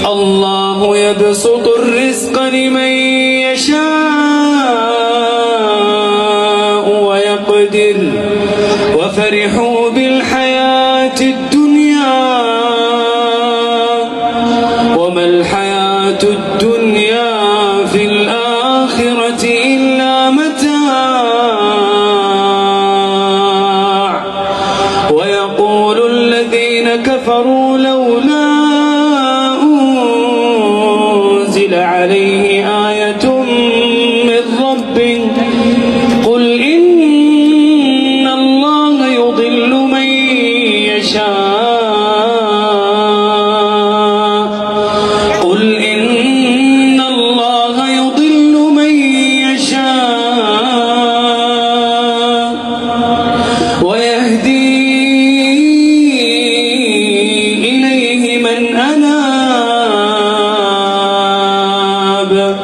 الله يبسط الرزق لمن يشاء ويقدر وفرحوا بالحياة الدنيا وما الحياة الدنيا في الآخرة إلا متاع ويقول الذين كفروا لولا أنزل عليه آية من ربه قل إن الله يضل من يشاء قل إن الله يضل من يشاء ويهدي إليه من أناب